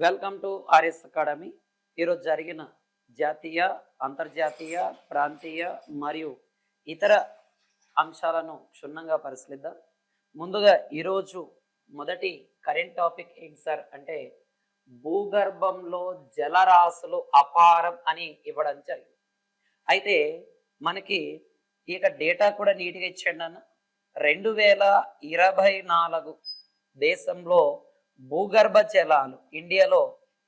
Welcome to RS academy. ఈరోజు జరిగిన జాతీయ, అంతర్జాతీయ, ప్రాంతీయ మరియు ఇతర అంశాలను క్షుణ్ణంగా పరిశీలిద్దాం. ముందుగా ఈరోజు మొదటి కరెంట్ టాపిక్ ఏంటి సార్ అంటే భూగర్భంలో జలరాశులు అపారం అని ఇవ్వడం జరిగింది. అయితే మనకి ఇక డేటా కూడా నీట్గా ఇచ్చాడు అన్న. 2024 దేశంలో భూగర్భ జలాలు ఇండియాలో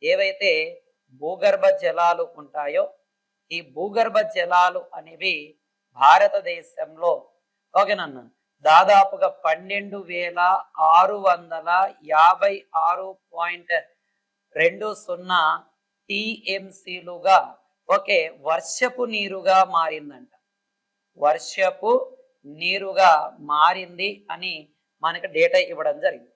ఏవైతే భూగర్భ జలాలు ఉంటాయో ఈ భూగర్భ జలాలు అనేవి భారతదేశంలో ఓకేనన్న దాదాపుగా 12,656.20 టీఎంసీలుగా ఓకే వర్షపు నీరుగా మారిందంట. వర్షపు నీరుగా మారింది అని మనకు డేటా ఇవ్వడం జరిగింది.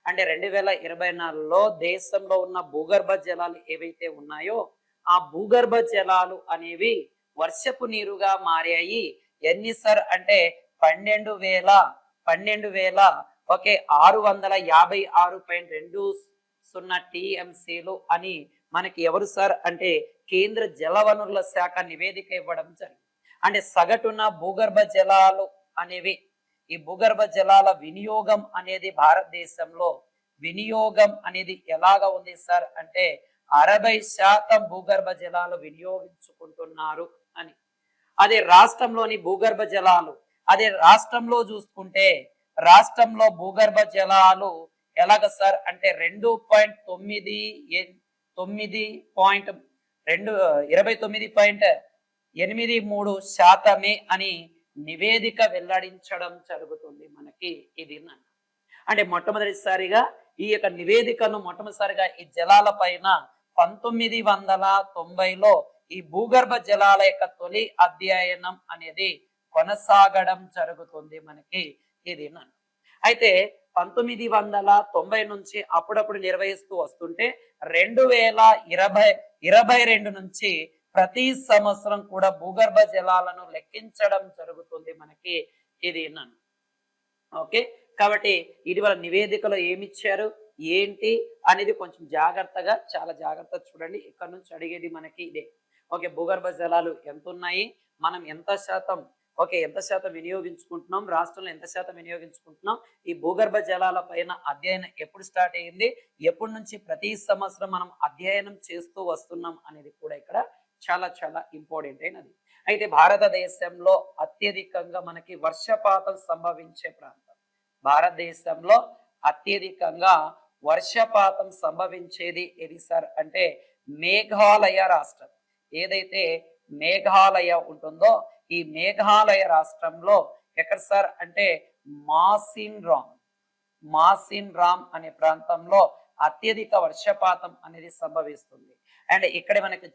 అంటే 2024లో దేశంలో ఉన్న భూగర్భ జలాలు ఏవైతే ఉన్నాయో ఆ భూగర్భ జలాలు అనేవి వర్షపు నీరుగా మారాయి. ఎన్ని సార్ అంటే 12,656.20 టీఎంసీలు అని మనకి ఎవరు సార్ అంటే కేంద్ర జలవనరుల శాఖ నివేదిక ఇవ్వడం జరిగింది. అంటే సగటున భూగర్భ జలాలు అనేవి ఈ భూగర్భ జలాల వినియోగం అనేది భారతదేశంలో వినియోగం అనేది ఎలాగా ఉంది సార్ అంటే 60% భూగర్భ జలాలు వినియోగించుకుంటున్నారు అని. అదే రాష్ట్రంలోని భూగర్భ జలాలు అదే రాష్ట్రంలో చూసుకుంటే రాష్ట్రంలో భూగర్భ జలాలు ఎలాగ సార్ అంటే 29.83% అని నివేదిక వెల్లడించడం జరుగుతుంది మనకి. ఇది అంటే మొట్టమొదటిసారిగా ఈ యొక్క నివేదికను మొట్టమొదటిసారిగా ఈ జలాల పైన 1990లో ఈ భూగర్భ జలాల యొక్క తొలి అధ్యయనం అనేది కొనసాగడం జరుగుతుంది మనకి. ఇది అయితే 1990 నుంచి అప్పుడప్పుడు నిర్వహిస్తూ వస్తుంటే 2022 నుంచి ప్రతి సంవత్సరం కూడా భూగర్భ జలాలను లెక్కించడం జరుగుతుంది మనకి. ఇది ఓకే. కాబట్టి ఇటీవల నివేదికలో ఏమిచ్చారు ఏంటి అనేది కొంచెం జాగ్రత్తగా చాలా జాగ్రత్తగా చూడండి. ఇక్కడ నుంచి అడిగేది మనకి ఇదే. ఓకే, భూగర్భ జలాలు ఎంత ఉన్నాయి, మనం ఎంత శాతం వినియోగించుకుంటున్నాం, రాష్ట్రంలో ఎంత శాతం వినియోగించుకుంటున్నాం, ఈ భూగర్భ జలాల పైన అధ్యయనం ఎప్పుడు స్టార్ట్ అయ్యింది, ఎప్పటి నుంచి ప్రతి సంవత్సరం మనం అధ్యయనం చేస్తూ వస్తున్నాం అనేది కూడా ఇక్కడ చాలా చాలా ఇంపార్టెంట్ అయినది. అయితే భారతదేశంలో అత్యధికంగా మనకి వర్షపాతం సంభవించే ప్రాంతం భారతదేశంలో అత్యధికంగా వర్షపాతం సంభవించేది ఏది సార్ అంటే మేఘాలయ రాష్ట్రం. ఏదైతే మేఘాలయ ఉంటుందో ఈ మేఘాలయ రాష్ట్రంలో ఎక్కడ సార్ అంటే మాసిన్ రామ్ అనే ప్రాంతంలో అత్యధిక వర్షపాతం అనేది సంభవిస్తుంది. అండ్ ఇక్కడ మనకి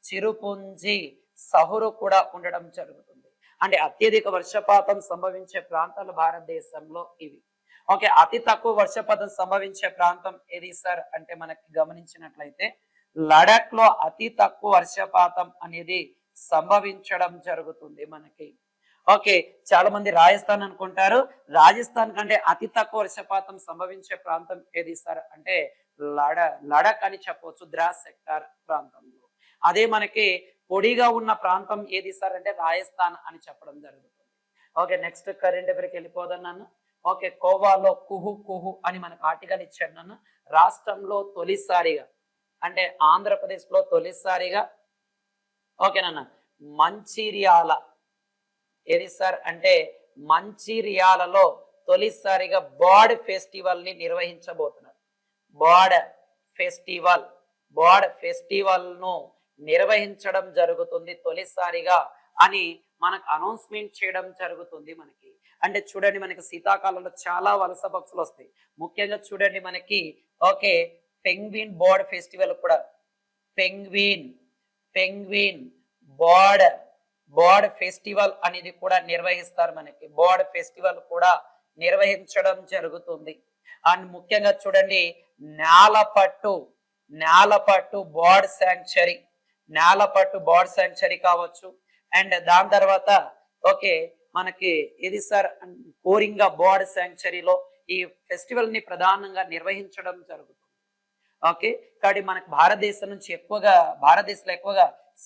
చిరుపుంజి సహురు కూడా ఉండడం జరుగుతుంది. అంటే అత్యధిక వర్షపాతం సంభవించే ప్రాంతాలు భారతదేశంలో ఇవి. ఓకే, అతి తక్కువ వర్షపాతం సంభవించే ప్రాంతం ఏది సార్ అంటే మనకి గమనించినట్లయితే లడాక్ లో అతి తక్కువ వర్షపాతం అనేది సంభవించడం జరుగుతుంది మనకి. ఓకే, చాలా మంది రాజస్థాన్ అనుకుంటారు. రాజస్థాన్ కంటే అతి తక్కువ వర్షపాతం సంభవించే ప్రాంతం ఏది సార్ అంటే లడాక్ అని చెప్పవచ్చు, ద్రాస్ సెక్టార్ ప్రాంతంలో. అదే మనకి పొడిగా ఉన్న ప్రాంతం ఏది సార్ అంటే రాజస్థాన్ అని చెప్పడం జరుగుతుంది. ఓకే, నెక్స్ట్ కరెంట్ అఫైర్కి వెళ్ళిపోదాం నాన్న. ఓకే, కోవాలో కుహు అని మనకు ఆర్టికల్ ఇచ్చాడు నాన్న. రాష్ట్రంలో తొలిసారిగా అంటే ఆంధ్రప్రదేశ్ లో తొలిసారిగా ఓకేనన్న మంచిర్యాల ఏది సార్ అంటే మంచిర్యాలలో తొలిసారిగా బర్డ్ ఫెస్టివల్ ని నిర్వహించబోతున్నారు. బర్డ్ ఫెస్టివల్ ను నిర్వహించడం జరుగుతుంది తొలిసారిగా అని మనకు అనౌన్స్మెంట్ చేయడం జరుగుతుంది మనకి. అంటే చూడండి, మనకి శీతాకాలంలో చాలా వలస పక్షులు వస్తాయి. ముఖ్యంగా చూడండి మనకి ఓకే పెంగ్విన్ బర్డ్ ఫెస్టివల్ కూడా పెంగ్విన్ బర్డ్ ఫెస్టివల్ అనేది కూడా నిర్వహిస్తారు మనకి. బర్డ్ ఫెస్టివల్ కూడా నిర్వహించడం జరుగుతుంది. అండ్ ముఖ్యంగా చూడండి నేలపట్టు బర్డ్ శాంక్చరీ కావచ్చు. అండ్ దాని తర్వాత ఓకే మనకి ఇది సార్ కోరింగా బర్డ్ శాంక్చరీలో ఈ ఫెస్టివల్ ని ప్రధానంగా నిర్వహించడం జరుగుతుంది. ఓకే. కాబట్టి మనకు భారతదేశం నుంచి ఎక్కువగా, భారతదేశంలో ఎక్కువగా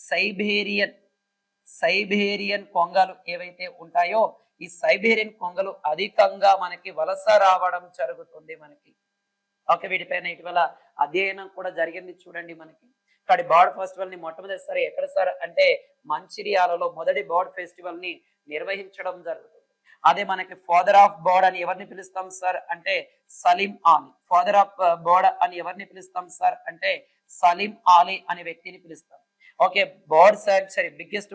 సైబేరియన్ సైబేరియన్ కొంగలు ఏవైతే ఉంటాయో ఈ సైబేరియన్ కొంగలు అధికంగా మనకి వలస రావడం జరుగుతుంది మనకి. ఓకే. వీటిపైన ఇటీవల అధ్యయనం కూడా జరిగింది చూడండి మనకి. కాబట్టి బర్డ్ ఫెస్టివల్ ని మొట్టమొదటిసారి ఎక్కడ సార్ అంటే మంచిర్యాలలో మొదటి బర్డ్ ఫెస్టివల్ ని నిర్వహించడం జరుగుతుంది. అదే మనకి ఫాదర్ ఆఫ్ బర్డ్ అని ఎవరిని పిలుస్తాం సార్ అంటే Salim Ali. Father of bird అని ఎవరిని పిలుస్తాం సార్ అంటే సలీం ఆలీ అనే వ్యక్తిని పిలుస్తాం. ఓకే. బర్డ్ శాంక్చురీ బిగ్గెస్ట్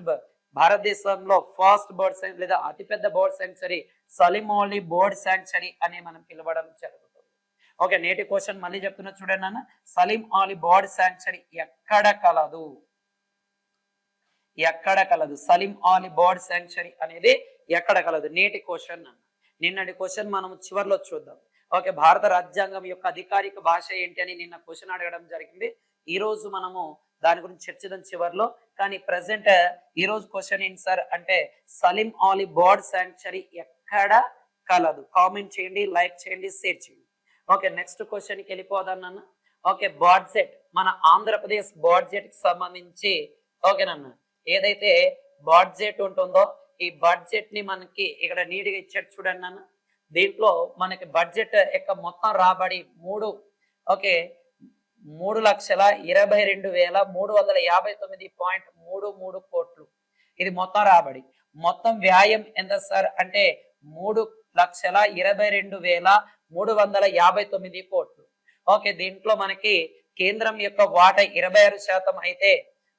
భారతదేశంలో ఫస్ట్ బర్డ్ శాంక్చురీ లేదా అతిపెద్ద bird sanctuary Salim Ali bird sanctuary అని మనం పిలవడం జరుగుతుంది. ఓకే. నేటి క్వశ్చన్ మళ్ళీ చెప్తున్నా చూడండి నాన్న. సలీం ఆలీ బర్డ్ శాంక్చురీ ఎక్కడ కలదు? ఎక్కడ కలదు? సలీం ఆలీ బర్డ్ శాంక్చురీ అనేది ఎక్కడ కలదు? నేటి క్వశ్చన్ అన్న. నిన్నటి క్వశ్చన్ మనం చివరిలో చూద్దాం. ఓకే. భారత రాజ్యాంగం యొక్క అధికారిక భాష ఏంటి అని నిన్న క్వశ్చన్ అడగడం జరిగింది. ఈ రోజు మనము దాని గురించి చర్చిద్దాం చివరిలో. కానీ ప్రెసెంట్ ఈ రోజు క్వశ్చన్ ఏంటి సార్ అంటే సలీం ఆలీ బర్డ్ శాంక్చురీ ఎక్కడ కలదు? కామెంట్ చేయండి, లైక్ చేయండి, షేర్ చేయండి. ఓకే. నెక్స్ట్ క్వశ్చన్ కి వెళ్ళిపోదాం నాన్న. ఓకే. బడ్జెట్ మన ఆంధ్రప్రదేశ్ బడ్జెట్ కి సంబంధించి ఓకేనన్న ఏదైతే బడ్జెట్ ఉంటుందో ఈ బడ్జెట్ ని మనకి ఇక్కడ నీట్ గా ఇచ్చాడు చూడండి నాన్న. దీంట్లో మనకి బడ్జెట్ యొక్క మొత్తం రాబడి 3,22,359.33 కోట్లు. ఇది మొత్తం రాబడి. మొత్తం వ్యాయం ఎంత సార్ అంటే 3,22,359 కోట్లు. ఓకే. దీంట్లో మనకి కేంద్రం యొక్క వాటా 26% అయితే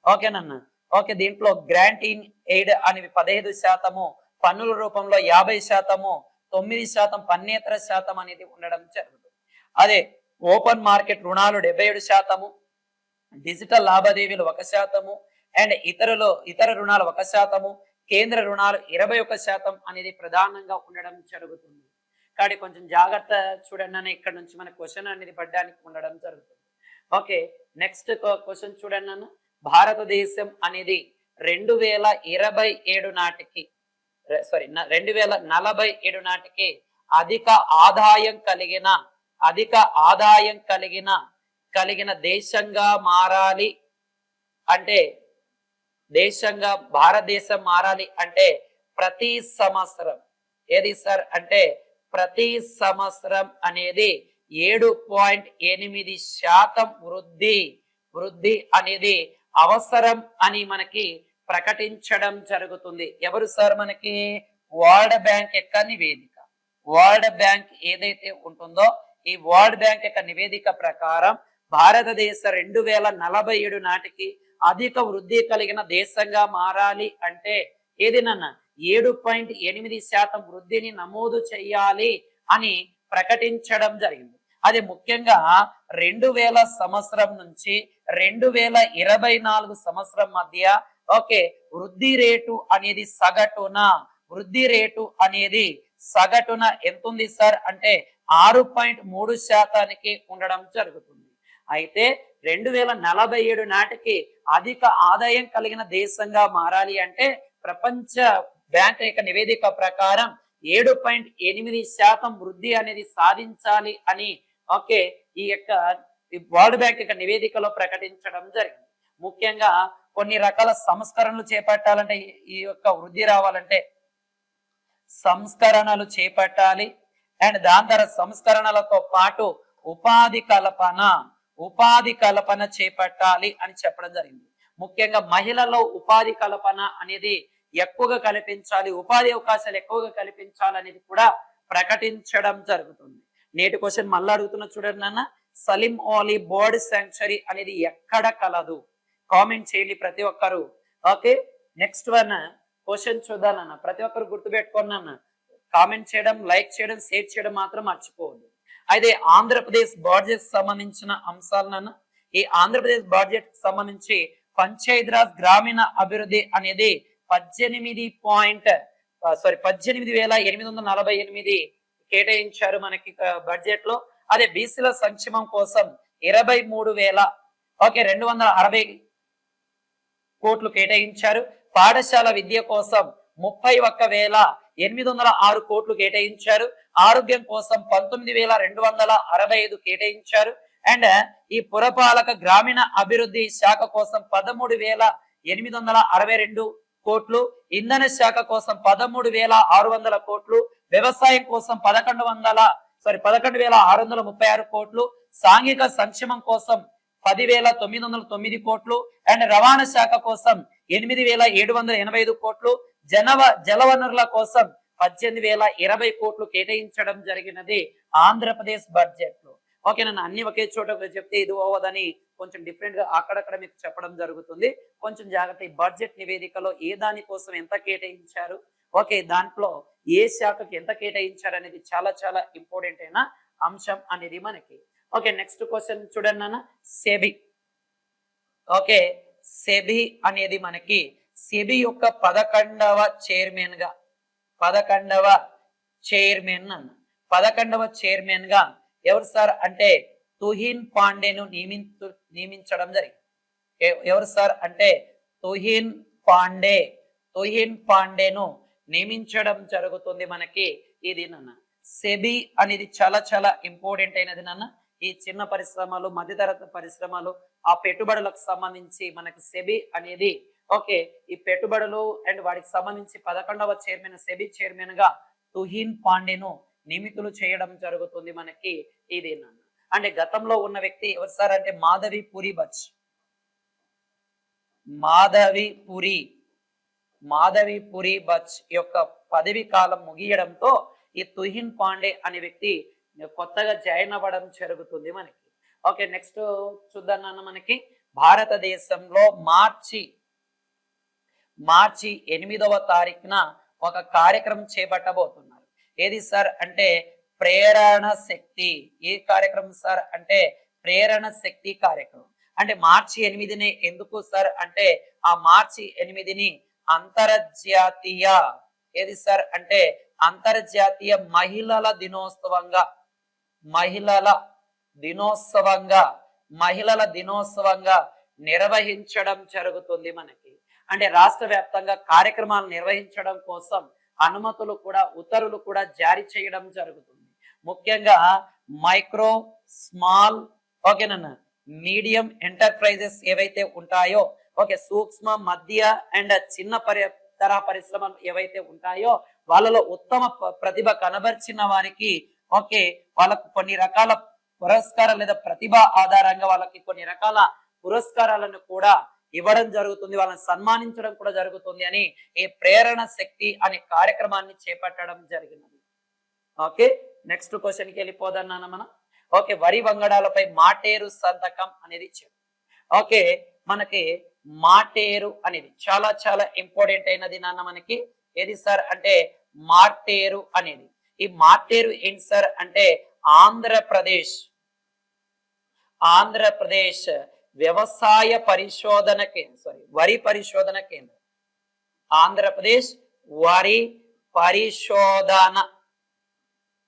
ఓకేనన్న. ఓకే. దీంట్లో గ్రాంట్ ఇన్ ఎయిడ్ అనేవి 15%, పన్నుల రూపంలో 50%, 9% పన్నేతర శాతం అనేది ఉండడం జరుగుతుంది. అదే ఓపెన్ మార్కెట్ రుణాలు 77%, డిజిటల్ లావాదేవీలు 1% అండ్ ఇతర రుణాలు 1%, కేంద్ర రుణాలు 21% అనేది ప్రధానంగా ఉండడం జరుగుతుంది. కాబట్టి కొంచెం జాగ్రత్త చూడండి అన్న. ఇక్కడ నుంచి మన క్వశ్చన్ అనేది పడడానికి ఉండడం జరుగుతుంది. ఓకే. నెక్స్ట్ క్వశ్చన్ చూడండి అన్న. భారతదేశం అనేది 2047 నాటికి 2047 నాటికి అధిక ఆదాయం కలిగిన దేశంగా మారాలి అంటే భారతదేశం మారాలి అంటే ప్రతి సంవత్సరం ఏది సార్ అంటే ప్రతి సంవత్సరం అనేది 7.8% వృద్ధి అనేది అవసరం అని మనకి ప్రకటించడం జరుగుతుంది. ఎవరు సార్ మనకి? వరల్డ్ బ్యాంక్ యొక్క నివేదిక. వరల్డ్ బ్యాంక్ ఏదైతే ఉంటుందో ఈ వరల్డ్ బ్యాంక్ యొక్క నివేదిక ప్రకారం భారతదేశం 2047 నాటికి అధిక వృద్ధి కలిగిన దేశంగా మారాలి అంటే ఏదినన్నా 7.8% వృద్ధిని నమోదు చేయాలి అని ప్రకటించడం జరిగింది. అది ముఖ్యంగా 2000 సంవత్సరం నుంచి 2024 సంవత్సరం మధ్య ఓకే వృద్ధి రేటు అనేది సగటున ఎంత ఉంది సార్ అంటే 6.3% ఉండడం జరుగుతుంది. అయితే 2047 నాటికి అధిక ఆదాయం కలిగిన దేశంగా మారాలి అంటే ప్రపంచ బ్యాంక్ యొక్క నివేదిక ప్రకారం 7.8% వృద్ధి అనేది సాధించాలి అని ఓకే ఈ యొక్క వరల్డ్ బ్యాంక్ యొక్క నివేదికలో ప్రకటించడం జరిగింది. ముఖ్యంగా కొన్ని రకాల సంస్కరణలు చేపట్టాలంటే ఈ యొక్క వృద్ధి రావాలంటే సంస్కరణలు చేపట్టాలి అండ్ దాని తర్వాత సంస్కరణలతో పాటు ఉపాధి కల్పన చేపట్టాలి అని చెప్పడం జరిగింది. ముఖ్యంగా మహిళల్లో ఉపాధి కల్పన అనేది ఎక్కువగా కల్పించాలి, ఉపాధి అవకాశాలు ఎక్కువగా కల్పించాలి అనేది కూడా ప్రకటించడం జరుగుతుంది. నేటి క్వశ్చన్ మళ్ళీ అడుగుతున్నా చూడండి నాన్న. సలీం ఆలీ బర్డ్ శాంక్చురీ అనేది ఎక్కడ కలదు? కామెంట్ చేయండి ప్రతి ఒక్కరు. ఓకే. నెక్స్ట్ వన్ క్వశ్చన్ చూద్దాం నాన్న. ప్రతి ఒక్కరు గుర్తుపెట్టుకోండి నాన్న. కామెంట్ చేయడం, లైక్ చేయడం, షేర్ చేయడం మాత్రం మర్చిపోవద్దు. అయితే ఆంధ్రప్రదేశ్ బడ్జెట్ సంబంధించిన అంశాలు నాన్న. ఈ ఆంధ్రప్రదేశ్ బడ్జెట్ సంబంధించి పంచాయతీరాజ్ గ్రామీణ అభివృద్ధి అనేది 18,848 కేటాయించారు మనకి బడ్జెట్ లో. అదే బీసీల సంక్షేమం కోసం 23,260 కోట్లు కేటాయించారు. పాఠశాల విద్య కోసం 31,806 కోట్లు కేటాయించారు. ఆరోగ్యం కోసం 19,265 కేటాయించారు. అండ్ ఈ పురపాలక గ్రామీణ అభివృద్ధి శాఖ కోసం 13,862 కోట్లు, ఇంధన శాఖ కోసం 13,600 కోట్లు, వ్యవసాయం కోసం 11,636 కోట్లు, సాంఘిక సంక్షేమం కోసం 10,909 కోట్లు, అండ్ రవాణా శాఖ కోసం 8,785 కోట్లు, జలవనరుల కోసం 18,020 కోట్లు కేటాయించడం జరిగినది ఆంధ్రప్రదేశ్ బడ్జెట్ లో. ఓకే, నన్ను అన్ని ఒకే చోట చెప్తే ఇది అవ్వదని కొంచెం డిఫరెంట్ గా అక్కడక్కడ మీకు చెప్పడం జరుగుతుంది. కొంచెం జాగ్రత్త. ఈ బడ్జెట్ నివేదికలో ఏ దాని కోసం ఎంత కేటాయించారు, ఓకే, దాంట్లో ఏ శాఖకి ఎంత కేటాయించారు అనేది చాలా చాలా ఇంపార్టెంట్ అయిన అంశం అనేది మనకి. ఓకే, నెక్స్ట్ క్వశ్చన్ చూడండి నాన్న. సెబీ. ఓకే, సెబీ అనేది మనకి సెబీ యొక్క 11వ చైర్మన్ గా 11వ చైర్మన్ గా ఎవరు సార్ అంటే తుహిన్ పాండేను నియమించడం జరిగింది. ఎవరు సార్ అంటే తుహిన్ పాండేను నియమించడం జరుగుతుంది మనకి. ఇది నాన్న సెబీ అనేది చాలా చాలా ఇంపార్టెంట్ అయినది నాన్న. ఈ చిన్న పరిశ్రమలు, మధ్యతరగతి పరిశ్రమలు, ఆ పెట్టుబడులకు సంబంధించి మనకి సెబీ అనేది, ఓకే, ఈ పెట్టుబడులు అండ్ వాటికి సంబంధించి 11వ చైర్మన్ సెబీ చైర్మన్ గా తుహిన్ పాండేను నియమితులు చేయడం జరుగుతుంది మనకి. ఇది నాన్న. అంటే గతంలో ఉన్న వ్యక్తి ఎవరు సార్ అంటే మాధవి పూరి బచ్ యొక్క పదవి కాలం ముగియడంతో ఈ తుహిన్ పాండే అనే వ్యక్తి కొత్తగా జాయిన్ అవ్వడం జరుగుతుంది మనకి. ఓకే, నెక్స్ట్ చూద్దాం నాన్న. మనకి భారతదేశంలో మార్చి 8వ తారీఖున ఒక కార్యక్రమం చేపట్టబోతున్నారు. ఏది సార్ అంటే ప్రేరణ శక్తి. ఏ కార్యక్రమం సార్ అంటే ప్రేరణ శక్తి కార్యక్రమం. అంటే మార్చి 8ని ఎందుకు సార్ అంటే ఆ మార్చి 8ని అంతర్జాతీయ ఏది సార్ అంటే అంతర్జాతీయ మహిళల దినోత్సవంగా నిర్వహించడం జరుగుతుంది మనకి. అంటే రాష్ట్ర వ్యాప్తంగా కార్యక్రమాలు నిర్వహించడం కోసం అనుమతులు కూడా, ఉత్తర్వులు కూడా జారీ చేయడం జరుగుతుంది. ముఖ్యంగా మైక్రో, స్మాల్, ఓకేనా, మీడియం ఎంటర్ప్రైజెస్ ఏవైతే ఉంటాయో, ఓకే, సూక్ష్మ, మధ్య అండ్ చిన్న తరహా పరిశ్రమలు ఏవైతే ఉంటాయో వాళ్ళలో ఉత్తమ ప్రతిభ కనబర్చిన వారికి, ఓకే, వాళ్ళకు కొన్ని రకాల పురస్కారాలు లేదా ప్రతిభ ఆధారంగా వాళ్ళకి కొన్ని రకాల పురస్కారాలను కూడా ఇవ్వడం జరుగుతుంది, వాళ్ళని సన్మానించడం కూడా జరుగుతుంది అని ఈ ప్రేరణ శక్తి అనే కార్యక్రమాన్ని చేపట్టడం జరిగినది. ఓకే, నెక్స్ట్ క్వశ్చన్ కి వెళ్ళిపోదాం నాన్న మనం. ఓకే, వరి వంగడాలపై మాటేరు సంతకం అనేది ఇచ్చారు. ఓకే, మనకి మాటేరు అనేది చాలా చాలా ఇంపార్టెంట్ అయినది నాన్న మనకి. ఏది సార్ అంటే మాటేరు అనేది. ఈ మాటేరు ఏంటి సార్ అంటే ఆంధ్రప్రదేశ్ వ్యవసాయ పరిశోధన కేంద్రం, వరి పరిశోధన కేంద్రం. ఆంధ్రప్రదేశ్ వరి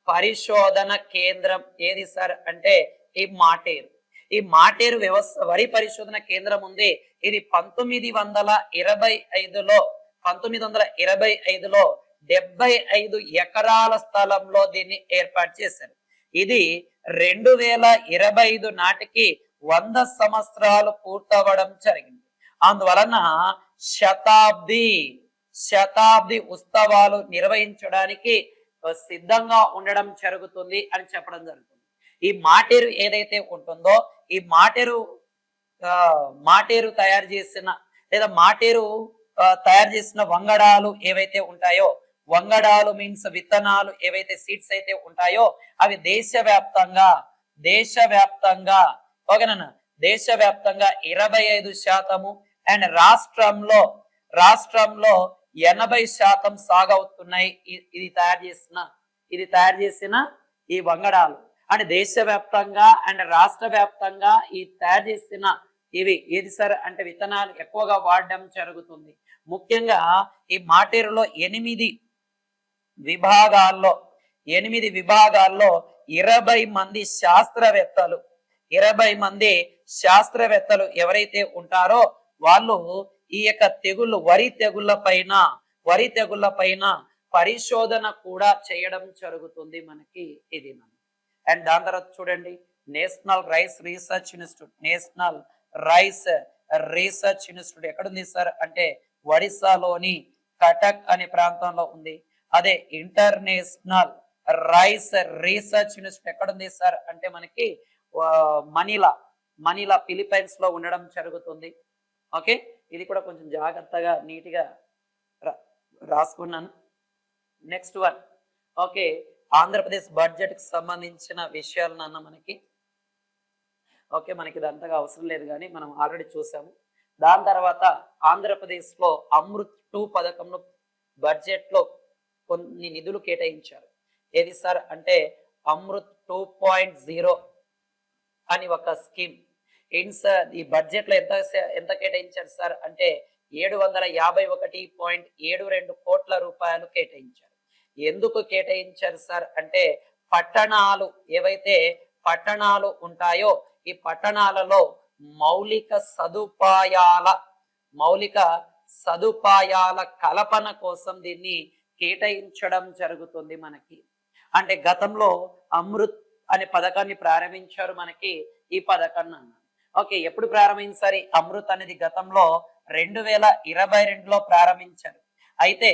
పరిశోధన కేంద్రం ఏది సార్ అంటే ఈ మాటేరు. ఈ మాటేరు వరి పరిశోధన కేంద్రం ఉంది. ఇది 1925లో 75 ఎకరాల స్థలంలో దీన్ని ఏర్పాటు చేశారు. ఇది 2025 నాటికి 100 సంవత్సరాలు పూర్తవడం జరిగింది. అందువలన శతాబ్ది ఉత్సవాలు నిర్వహించడానికి సిద్ధంగా ఉండడం జరుగుతుంది అని చెప్పడం జరుగుతుంది. ఈ మాటేరు ఏదైతే ఉంటుందో ఈ మాటేరు తయారు చేసిన లేదా మాటేరు తయారు చేసిన వంగడాలు ఏవైతే ఉంటాయో, వంగడాలు మీన్స్ విత్తనాలు ఏవైతే సీడ్స్ అయితే ఉంటాయో అవి దేశవ్యాప్తంగా ఓకేనా, దేశవ్యాప్తంగా 25% అండ్ రాష్ట్రంలో 80% సాగవుతున్నాయి. ఇది తయారు చేసిన ఈ వంగడాలు అంటే దేశవ్యాప్తంగా అండ్ రాష్ట్ర వ్యాప్తంగా ఈ తయారు చేసిన ఇవి ఏది సార్ అంటే విత్తనాలు ఎక్కువగా వాడడం జరుగుతుంది. ముఖ్యంగా ఈ మాటేరులో 8 విభాగాల్లో 20 మంది శాస్త్రవేత్తలు ఎవరైతే ఉంటారో వాళ్ళు ఈ యొక్క తెగుళ్ళు వరి తెగుళ్ళ పైన పరిశోధన కూడా చేయడం జరుగుతుంది మనకి. ఇది అండ్ దాని తర్వాత చూడండి national rice research institute, national rice research institute ఎక్కడుంది సార్ అంటే ఒడిస్సాలోని కటక్ అనే ప్రాంతంలో ఉంది. అదే ఇంటర్నేషనల్ రైస్ రీసెర్చ్ ఇన్స్టిట్యూట్ ఎక్కడుంది సార్ అంటే మనకి మనీలా ఫిలిప్పైన్స్ లో ఉండడం జరుగుతుంది. ఓకే, ఇది కూడా కొంచెం జాగ్రత్తగా నీట్గా రాసుకున్నాను. Next one, okay, Andhra Pradesh budget కి సంబంధించిన విషయాలు నాన్న మనకి. ఓకే, మనకి ఇది అంతగా అవసరం లేదు కానీ మనం ఆల్రెడీ చూసాము. దాని తర్వాత ఆంధ్రప్రదేశ్ లో అమృత్ 2 పథకంలో బడ్జెట్ లో కొన్ని నిధులు కేటాయించారు. ఏది సార్ అంటే అమృత్ 2.0 అని ఒక స్కీమ్. ఏంటి సార్ ఈ బడ్జెట్ లో ఎంత కేటాయించారు సార్ అంటే 751.72 కోట్ల రూపాయలు కేటాయించారు. ఎందుకు కేటాయించారు సార్ అంటే పట్టణాలు ఏవైతే పట్టణాలు ఉంటాయో ఈ పట్టణాలలో మౌలిక సదుపాయాల కల్పన కోసం దీన్ని కేటాయించడం జరుగుతుంది మనకి. అంటే గతంలో అమృత్ అనే పథకాన్ని ప్రారంభించారు మనకి ఈ పథకాన్ని అన్న. ఓకే, ఎప్పుడు ప్రారంభించారు అమృత్ అనేది? గతంలో 2022లో ప్రారంభించారు. అయితే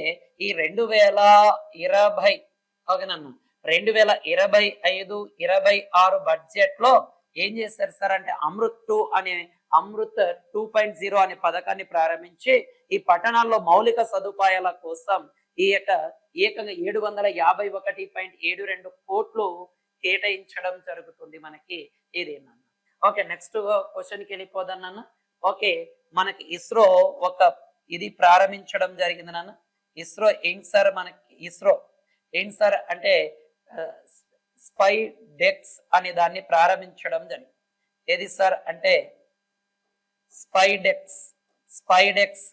ఈ 2020 ఓకేనన్న 2025-26 బడ్జెట్ లో ఏం చేశారు సార్ అంటే అమృత్ 2.0 అనే పథకాన్ని ప్రారంభించి ఈ పట్టణాల్లో మౌలిక సదుపాయాల కోసం ఈ యొక్క ఏకంగా 751.72 కోట్లు కేటాయించడం జరుగుతుంది మనకి. ఇదేనా? ఓకే, నెక్స్ట్ క్వశ్చన్ కి వెళ్ళిపోదాం నాన్న. ఓకే, మనకి ఇస్రో ఇది ప్రారంభించడం జరిగింది నాన్న. ఇస్రో ఏంటి సార్ మనకి? ఇస్రో ఏంటి సార్ అంటే స్పై డెక్స్ అనే దాన్ని ప్రారంభించడం జరిగింది. ఏది సార్ అంటే స్పైడెక్స్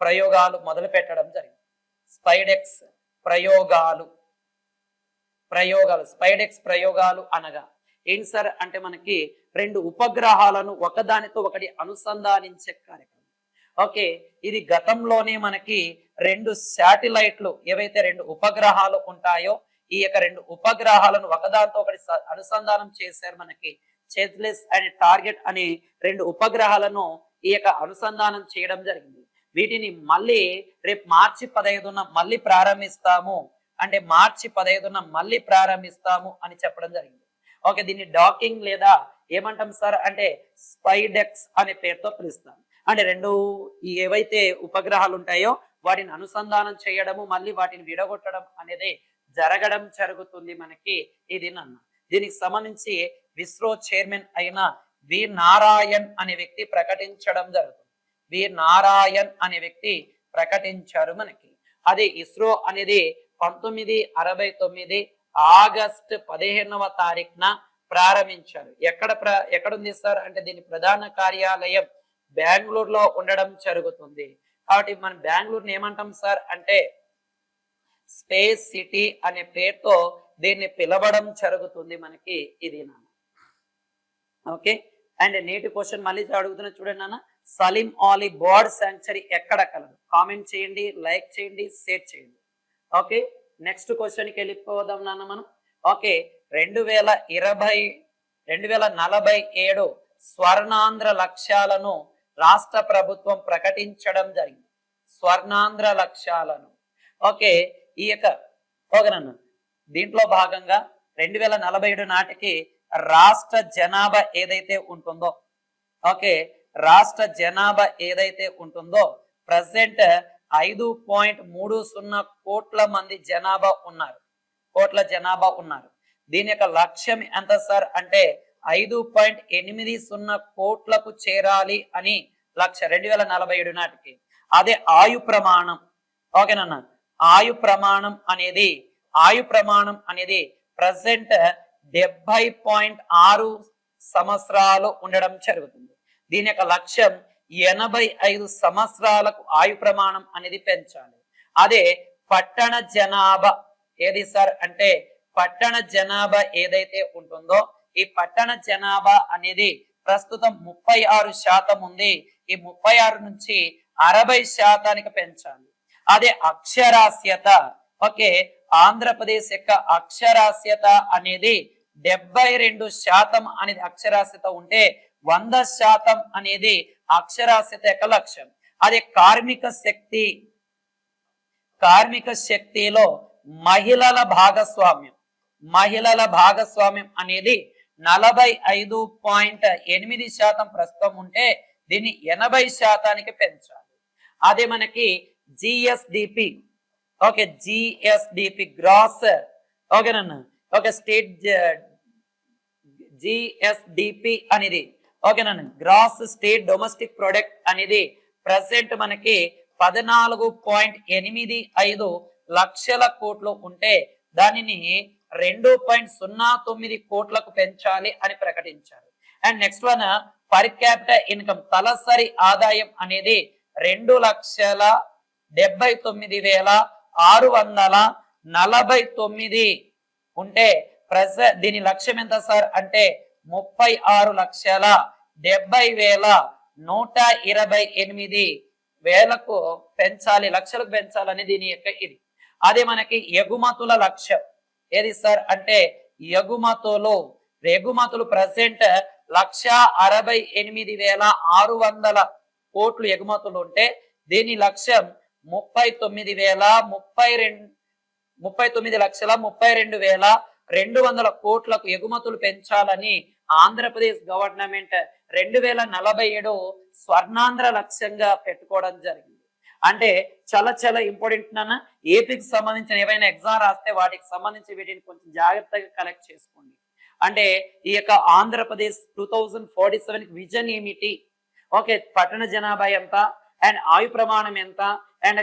ప్రయోగాలు మొదలు పెట్టడం జరిగింది. స్పైడెక్స్ ప్రయోగాలు అనగా ఏంటి సార్ అంటే మనకి 2 ఉపగ్రహాలను ఒకదానితో ఒకటి అనుసంధానించే కార్యక్రమం. ఓకే, ఇది గతంలోనే మనకి 2 శాటిలైట్లు ఏవైతే 2 ఉపగ్రహాలు ఉంటాయో ఈ యొక్క 2 ఉపగ్రహాలను ఒకదానితో ఒకటి అనుసంధానం చేశారు మనకి. చేజ్లెస్ అండ్ టార్గెట్ అనే 2 ఉపగ్రహాలను ఈ యొక్క అనుసంధానం చేయడం జరిగింది. వీటిని మళ్ళీ రేపు మార్చి 15న మళ్ళీ ప్రారంభిస్తాము అంటే మార్చి 15న మళ్ళీ ప్రారంభిస్తాము అని చెప్పడం జరిగింది. ఓకే, దీన్ని డాకింగ్ లేదా ఏమంటాం సార్ అంటే స్పైడెక్స్ అనే పేరుతో పిలుస్తాం. అంటే 2 ఏవైతే ఉపగ్రహాలు ఉంటాయో వాటిని అనుసంధానం చేయడము మళ్ళీ వాటిని విడగొట్టడం అనేది జరగడం జరుగుతుంది మనకి. ఇది నన్న దీనికి సంబంధించి ఇస్రో చైర్మన్ అయిన వి నారాయణ్ అనే వ్యక్తి ప్రకటించడం జరుగుతుంది. వి నారాయణ్ అనే వ్యక్తి ప్రకటించారు మనకి. అది ఇస్రో అనేది 1969 ఆగస్టు 15వ తారీఖున ప్రారంభించారు. ఎక్కడుంది సార్ అంటే దీని ప్రధాన కార్యాలయం బెంగళూరులో ఉండడం జరుగుతుంది. కాబట్టి మనం బెంగళూరుని ఏమంటాం సార్ అంటే స్పేస్ సిటీ అనే పేరుతో దీన్ని పిలవడం జరుగుతుంది మనకి. ఇది నాన్న. ఓకే, అండ్ నేటి క్వశ్చన్ మళ్ళీ అడుగుతున్నా చూడండి నాన్న. సలీం అలీ బర్డ్ శాంక్చురీ ఎక్కడ కలదు? కామెంట్ చేయండి, లైక్ చేయండి, షేర్ చేయండి. ఓకే, నెక్స్ట్ క్వశ్చన్ కి వెళ్ళిపోదాం నాన్న మనం. ఓకే, 2047 స్వర్ణాంధ్ర లక్ష్యాలను రాష్ట్ర ప్రభుత్వం ప్రకటించడం జరిగింది. స్వర్ణాంధ్ర లక్ష్యాలను. ఓకే, ఈ యొక్క ఓకేనన్న దీంట్లో భాగంగా 2047 నాటికి రాష్ట్ర జనాభా ఏదైతే ఉంటుందో ఓకే రాష్ట్ర జనాభా ఏదైతే ఉంటుందో ప్రజెంట్ 5.30 కోట్ల మంది జనాభా ఉన్నారు. దీని యొక్క లక్ష్యం ఎంత సార్ అంటే 5.80 కోట్లకు చేరాలి అని లక్ష్యం 2047 నాటికి. అదే ఆయు ప్రమాణం ఓకేనన్న ఆయు ప్రమాణం అనేది ప్రజెంట్ 70.6 సంవత్సరాలు ఉండడం జరుగుతుంది. దీని యొక్క లక్ష్యం 85 సంవత్సరాలకు ఆయు ప్రమాణం అనేది పెంచాలి. అదే పట్టణ జనాభా ఏది సార్ అంటే పట్టణ జనాభా ఏదైతే ఉంటుందో ఈ పట్టణ జనాభా అనేది ప్రస్తుతం 36% ఉంది. ఈ 36 నుంచి 60% పెంచాలి. అదే అక్షరాస్యత ఓకే ఆంధ్రప్రదేశ్ యొక్క అక్షరాస్యత అనేది 72% అనేది అక్షరాస్యత ఉంటే 100% అనేది అక్షరాస్యత యొక్క లక్ష్యం. అదే కార్మిక శక్తిలో మహిళల భాగస్వామ్యం అనేది 45.8% ప్రస్తుతం ఉంటే దీన్ని 80%కి పెంచాలి. అదే మనకి జిఎస్డిపి గ్రాస్ ఓకేనన్నా స్టేట్ జిఎస్డిపి అనేది ఓకేనన్నా గ్రాస్ స్టేట్ డొమెస్టిక్ ప్రొడక్ట్ అనేది ప్రెసెంట్ మనకి 14.85 లక్షల కోట్లు ఉంటే దానిని 2.09 కోట్లకు పెంచాలి అని ప్రకటించారు. And next one per capital income తలసరి ఆదాయం అనేది 2,79,649 ఉంటే దీని లక్ష్యం ఎంత సార్ అంటే 36,70,128 లక్షలకు పెంచాలని దీని యొక్క ఇది. అదే మనకి ఎగుమతుల లక్ష్యం ఏది సార్ అంటే ఎగుమతులు ప్రెసెంట్ 1,68,600 కోట్లు ఎగుమతులు ఉంటే దీని లక్ష్యం 39,32,200 కోట్లకు ఎగుమతులు పెంచాలని ఆంధ్రప్రదేశ్ గవర్నమెంట్ 2047 స్వర్ణాంధ్ర లక్ష్యంగా పెట్టుకోవడం జరిగింది. అంటే చాలా ఇంపార్టెంట్ నాన్న. ఏపీకి సంబంధించిన ఏవైనా ఎగ్జామ్ రాస్తే వాటికి సంబంధించి వీటిని కొంచెం జాగ్రత్తగా కలెక్ట్ చేసుకోండి. అంటే ఈ యొక్క ఆంధ్రప్రదేశ్ 2047 విజన్ ఏమిటి, ఓకే పట్టణ జనాభా ఎంత అండ్ ఆయు ప్రమాణం ఎంత అండ్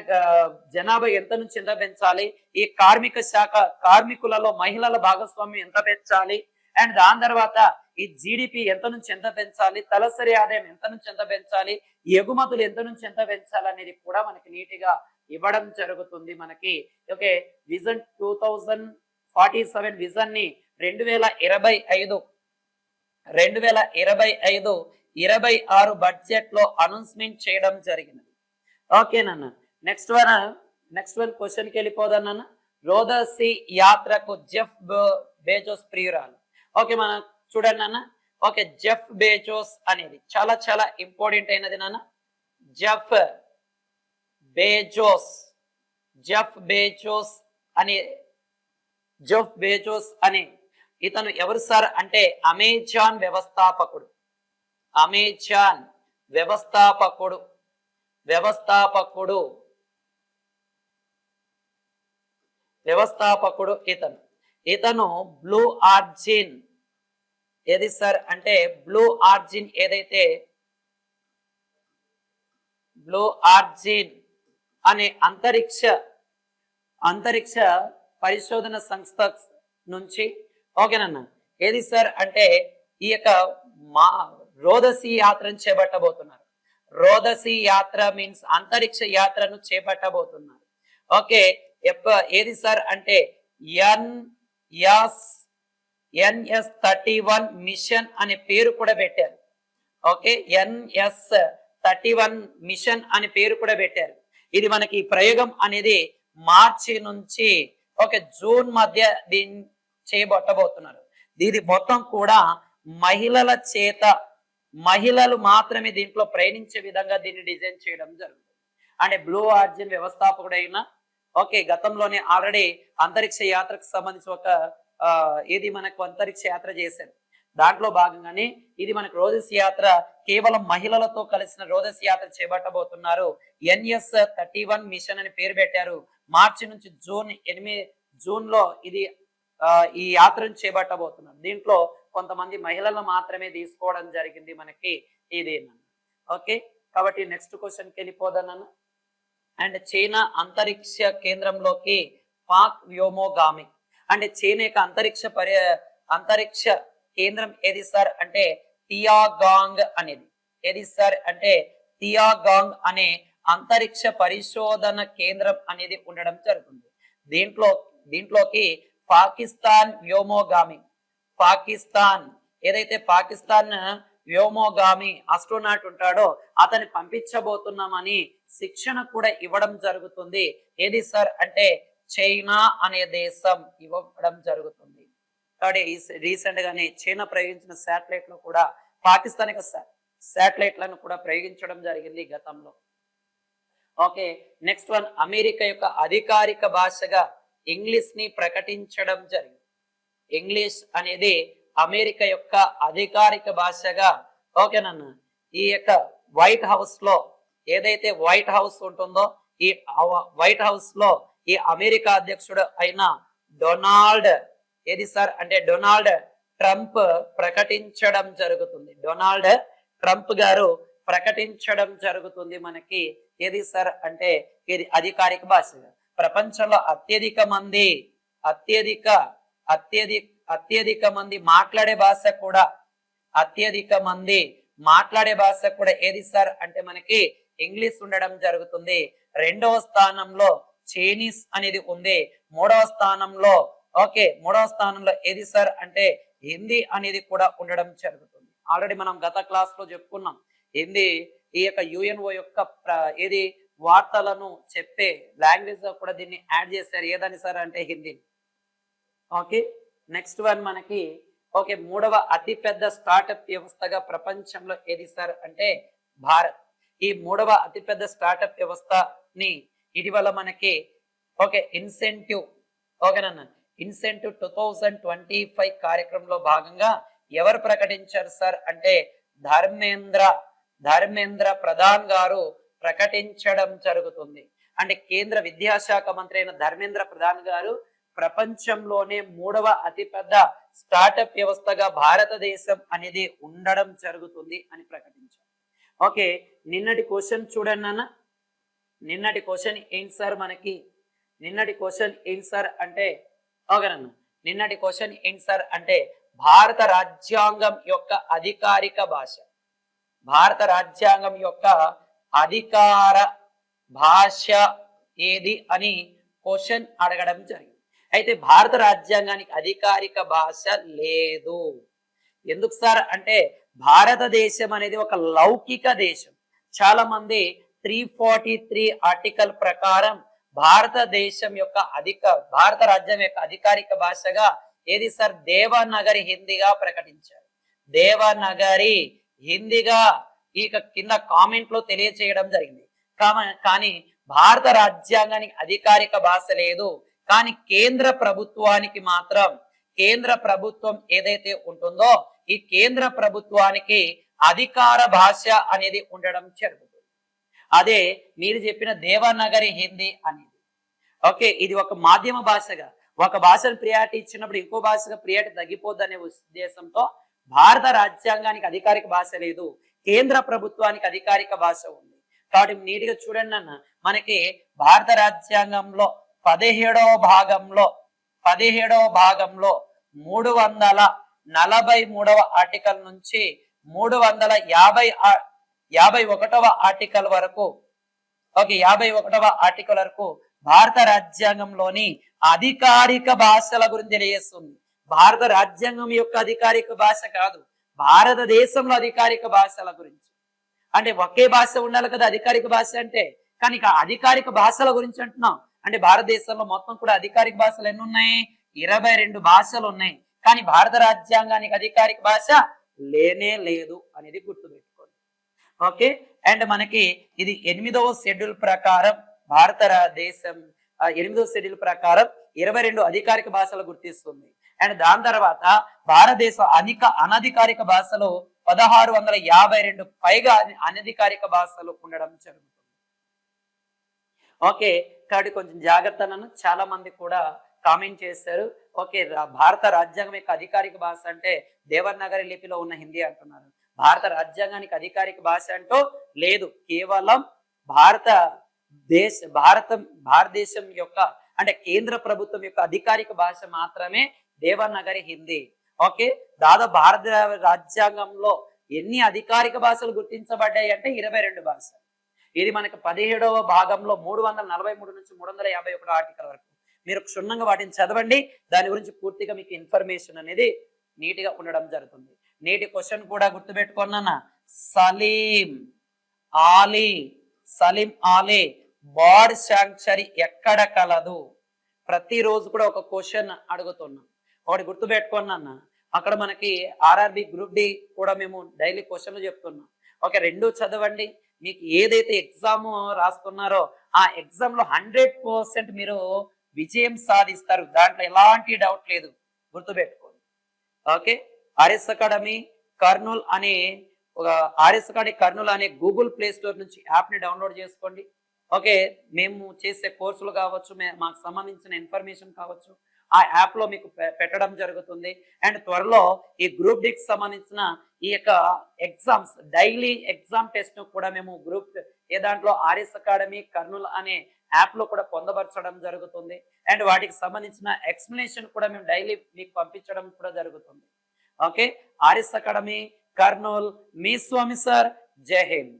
జనాభా ఎంత నుంచి ఎంత పెంచాలి, ఈ కార్మిక శాఖ కార్మికులలో మహిళల భాగస్వామ్యం ఎంత పెంచాలి అండ్ దాని తర్వాత ఈ జిడిపి ఎంత నుంచి ఎంత పెంచాలి, తలసరి ఆదాయం ఎంత నుంచి ఎంత పెంచాలి, ఎగుమతులు ఎంత నుంచి ఎంత పెంచాలి అనేది కూడా మనకి నీటిగా ఇవ్వడం జరుగుతుంది మనకి. ఓకే విజన్ 2047 విజన్ ని 2025-26 బడ్జెట్ లో అనౌన్స్మెంట్ చేయడం జరిగినది. ఓకేనన్న. నెక్స్ట్ వన్ క్వశ్చన్ కి వెళ్ళిపోదాన్న. రోదసీ యాత్రకు జెఫ్ బేజోస్ ప్రియురాలు. ఓకే మనం చూడండి అన్న. ఓకే జెఫ్ బేజోస్ అనేది చాలా ఇంపార్టెంట్ అయినది నాన్న. జెఫ్ బేజోస్ అనే ఇతను ఎవరు సార్ అంటే అమెజాన్ వ్యవస్థాపకుడు ఇతను బ్లూ ఆర్జిన్ ఏది సార్ అంటే బ్లూ ఆర్జిన్ ఏదైతే బ్లూ ఆర్జిన్ అనే అంతరిక్ష పరిశోధన సంస్థ నుంచి ఓకేనన్న ఏది సార్ అంటే ఈ యొక్క రోదసీ యాత్రను చేపట్టబోతున్నారు. రోదసీ యాత్ర మీన్స్ అంతరిక్ష యాత్రను చేపట్టబోతున్నారు. ఓకే ఏది సార్ అంటే NS-31 మిషన్ అనే పేరు కూడా పెట్టారు. ఓకే NS-31 మిషన్ అనే పేరు కూడా పెట్టారు. ఇది మనకి ప్రయోగం అనేది మార్చి నుంచి జూన్ మధ్య దీన్ని చేయబట్టబోతున్నారు. ఇది మొత్తం కూడా మహిళలు మాత్రమే దీంట్లో ప్రయాణించే విధంగా దీన్ని డిజైన్ చేయడం జరుగుతుంది. అంటే బ్లూ ఆర్జిన్ వ్యవస్థాపకుడైన గతంలోనే ఆల్రెడీ అంతరిక్ష యాత్రకు సంబంధించి ఏది మనకు అంతరిక్ష యాత్ర చేశారు. దాంట్లో భాగంగానే ఇది మనకు రోదసీ యాత్ర కేవలం మహిళలతో కలిసిన రోదసీ యాత్ర చేపట్టబోతున్నారు. NS-31 మిషన్ అని పేరు పెట్టారు. మార్చి నుంచి జూన్ లో ఇది ఈ యాత్రను చేపట్టబోతున్నారు. దీంట్లో కొంతమంది మహిళలు మాత్రమే తీసుకోవడం జరిగింది మనకి ఇదేనా. ఓకే కాబట్టి నెక్స్ట్ క్వశ్చన్కి వెళ్ళిపోదానన్న. అండ్ చైనా అంతరిక్ష కేంద్రంలోకి పాక్ వ్యోమోగామి అంటే చైనా యొక్క అంతరిక్ష కేంద్రం ఏది సార్ అంటే టియాగాంగ్ అనేది. ఏది సార్ అంటే టియాగాంగ్ అనే అంతరిక్ష పరిశోధన కేంద్రం అనేది ఉండడం జరుగుతుంది. దీంట్లోకి పాకిస్తాన్ ఏదైతే పాకిస్తాన్ వ్యోమోగామి ఆస్ట్రోనాట్ ఉంటాడో అతన్ని పంపించబోతున్నామని శిక్షణ కూడా ఇవ్వడం జరుగుతుంది. ఏది సార్ అంటే చైనా అనే దేశం ఇవ్వడం జరుగుతుంది. కాబట్టి రీసెంట్ గానే చైనా ప్రయోగించిన శాటిలైట్ లో కూడా పాకిస్తాన్ యొక్క శాటిలైట్లను కూడా ప్రయోగించడం జరిగింది గతంలో. ఓకే, నెక్స్ట్ వన్, అమెరికా యొక్క అధికారిక భాషగా ఇంగ్లీష్ ని ప్రకటించడం జరిగింది. ఇంగ్లీష్ అనేది అమెరికా యొక్క అధికారిక భాషగా, ఓకేనన్న, ఈ యొక్క వైట్ హౌస్ లో ఏదైతే వైట్ హౌస్ ఉంటుందో ఈ వైట్ హౌస్ లో ఈ అమెరికా అధ్యక్షుడు అయిన డొనాల్డ్ ఏది సార్ అంటే డొనాల్డ్ ట్రంప్ ప్రకటించడం జరుగుతుంది. డొనాల్డ్ ట్రంప్ గారు ప్రకటించడం జరుగుతుంది మనకి ఏది సార్ అంటే ఇది అధికారిక భాష. ప్రపంచంలో అత్యధిక మంది మాట్లాడే భాష కూడా ఏది సార్ అంటే మనకి ఇంగ్లీష్ ఉండడం జరుగుతుంది. రెండవ స్థానంలో చైనీస్ అనేది ఉంది. మూడవ స్థానంలో ఏది సార్ అంటే హిందీ అనేది కూడా ఉండడం జరుగుతుంది. ఆల్రెడీ మనం గత క్లాస్ లో చెప్పుకున్నాం, హిందీ ఈ యొక్క యుఎన్ఓ యొక్క ఏది వార్తలను చెప్పే లాంగ్వేజ్ లో కూడా దీన్ని యాడ్ చేశారు. ఏదని సార్ అంటే హిందీ. ఓకే, నెక్స్ట్ వన్ మనకి మూడవ అతిపెద్ద స్టార్టప్ వ్యవస్థగా ప్రపంచంలో ఏది సార్ అంటే భారత్. ఈ మూడవ అతిపెద్ద స్టార్టప్ వ్యవస్థని ఇటీవల మనకి ఇన్సెంటివ్ 2025 కార్యక్రమంలో భాగంగా ఎవరు ప్రకటించారు సార్ అంటే ధర్మేంద్ర ప్రధాన్ గారు ప్రకటించడం జరుగుతుంది. అంటే కేంద్ర విద్యాశాఖ మంత్రి అయిన ధర్మేంద్ర ప్రధాన్ గారు ప్రపంచంలోనే మూడవ అతిపెద్ద స్టార్టప్ వ్యవస్థగా భారతదేశం అనేది ఉండడం జరుగుతుంది అని ప్రకటించారు. ఓకే, నిన్నటి క్వశ్చన్ చూడండి అన్న. నిన్నటి క్వశ్చన్ ఏంటి సార్ మనకి? నిన్నటి క్వశ్చన్ ఏంటి సార్ అంటే నిన్నటి క్వశ్చన్ ఏంటి సార్ అంటే భారత రాజ్యాంగం యొక్క అధికారిక భాష. భారత రాజ్యాంగం యొక్క అధికార భాష ఏది అని క్వశ్చన్ అడగడం జరిగింది. అయితే భారత రాజ్యాంగానికి అధికారిక భాష లేదు. ఎందుకు సార్ అంటే భారతదేశం అనేది ఒక లౌకిక దేశం. చాలా మంది 343 ఆర్టికల్ ప్రకారం భారత రాజ్యం యొక్క అధికారిక భాషగా ఏది సార్ దేవనాగరి హిందీగా ప్రకటించారు. దేవనాగరి హిందీగా ఈ కింద కామెంట్ లో తెలియచేయడం జరిగింది. కానీ భారత రాజ్యాంగానికి అధికారిక భాష లేదు. కానీ కేంద్ర ప్రభుత్వానికి మాత్రం కేంద్ర ప్రభుత్వం ఏదైతే ఉంటుందో ఈ కేంద్ర ప్రభుత్వానికి అధికార భాష అనేది ఉండడం జరుగుతుంది. అదే మీరు చెప్పిన దేవనాగరి హిందీ అనేది. ఓకే, ఇది ఒక మాధ్యమ భాషగా, ఒక భాషను ప్రియారిటీ ఇచ్చినప్పుడు ఇంకో భాషగా ప్రియారిటీ తగ్గిపోద్దనే ఉద్దేశంతో భారత రాజ్యాంగానికి అధికారిక భాష లేదు, కేంద్ర ప్రభుత్వానికి అధికారిక భాష ఉంది. కాబట్టి నీట్ గా చూడండి అన్న, మనకి భారత రాజ్యాంగంలో 17వ భాగంలో 343వ ఆర్టికల్ నుంచి 351వ ఆర్టికల్ వరకు 51వ ఆర్టికల్ వరకు భారత రాజ్యాంగంలోని అధికారిక భాషల గురించి తెలియజేస్తుంది. భారత రాజ్యాంగం యొక్క అధికారిక భాష కాదు, భారతదేశంలో అధికారిక భాషల గురించి. అంటే ఒకే భాష ఉండాలి కదా అధికారిక భాష అంటే, కానీ అధికారిక భాషల గురించి అంటున్నాం. అంటే భారతదేశంలో మొత్తం కూడా అధికారిక భాషలు ఎన్ని ఉన్నాయి? 22 భాషలు ఉన్నాయి. కానీ భారత రాజ్యాంగానికి అధికారిక భాష లేనే లేదు అనేది గుర్తుపెట్టుకోండి. ఓకే, అండ్ మనకి ఇది 8వ షెడ్యూల్ ప్రకారం భారతదేశం 8వ షెడ్యూల్ ప్రకారం 22 అధికారిక భాషలు గుర్తిస్తుంది. అండ్ దాని తర్వాత భారతదేశ అనధికారిక భాషలు 1652 పైగా అనధికారిక భాషలు ఉండడం జరుగుతుంది. ఓకే, కాబట్టి కొంచెం జాగ్రత్త. నన్ను చాలా మంది కూడా కామెంట్ చేశారు. ఓకే, భారత రాజ్యాంగం యొక్క అధికారిక భాష అంటే దేవనాగరి లిపిలో ఉన్న హిందీ అంటున్నారు. భారత రాజ్యాంగానికి అధికారిక భాష అంటూ లేదు. కేవలం భారతదేశం యొక్క అంటే కేంద్ర ప్రభుత్వం యొక్క అధికారిక భాష మాత్రమే దేవనాగరి హిందీ. ఓకే, దాదాపు భారత రాజ్యాంగంలో ఎన్ని అధికారిక భాషలు గుర్తించబడ్డాయి అంటే 22 భాషలు. ఇది మనకి 17వ భాగంలో 343 నుంచి 351 ఆర్టికల్ వరకు మీరు క్షుణ్ణంగా వాటిని చదవండి. దాని గురించి పూర్తిగా మీకు ఇన్ఫర్మేషన్ అనేది నీట్ గా ఉండడం జరుగుతుంది. నేటి క్వశ్చన్ కూడా గుర్తుపెట్టుకున్నా, సలీం ఆలీ బర్డ్ శాంక్చురీ ఎక్కడ కలదు? ప్రతిరోజు కూడా ఒక క్వశ్చన్ అడుగుతున్నాం. ఒకటి గుర్తు పెట్టుకోండి అన్న, అక్కడ మనకి ఆర్ఆర్బి గ్రూప్ డి కూడా మేము డైలీ క్వశ్చన్లు చెప్తున్నాం. ఓకే, రెండు చదవండి. మీకు ఏదైతే ఎగ్జామ్ రాస్తున్నారో ఆ ఎగ్జామ్ లో 100% మీరు విజయం సాధిస్తారు, దాంట్లో ఎలాంటి డౌట్ లేదు, గుర్తుపెట్టుకోండి. ఓకే, ఆర్ఎస్ అకాడమీ కర్నూల్ అనే ఒక ఆర్ఎస్ అకాడమీ కర్నూల్ అనే గూగుల్ ప్లే స్టోర్ నుంచి యాప్ ని డౌన్లోడ్ చేసుకోండి. ఓకే, మేము చేసే కోర్సులు కావచ్చు, మాకు సంబంధించిన ఇన్ఫర్మేషన్ కావచ్చు, ఆ యాప్ లో మీకు పెట్టడం జరుగుతుంది. అండ్ త్వరలో ఈ గ్రూప్ డికి సంబంధించిన ఈ యొక్క ఎగ్జామ్స్ డైలీ ఎగ్జామ్ టెస్ట్ కూడా మేము గ్రూప్ ఏ దాంట్లో ఆర్ఎస్ అకాడమీ కర్నూల్ అనే యాప్ లో కూడా పొందపరచడం జరుగుతుంది. అండ్ వాటికి సంబంధించిన ఎక్స్ప్లెనేషన్ కూడా మేము డైలీ మీకు పంపించడం కూడా జరుగుతుంది. ఓకే, ఆర్ఎస్ అకాడమీ కర్నూల్, మీ స్వామి సార్, జై హింద్.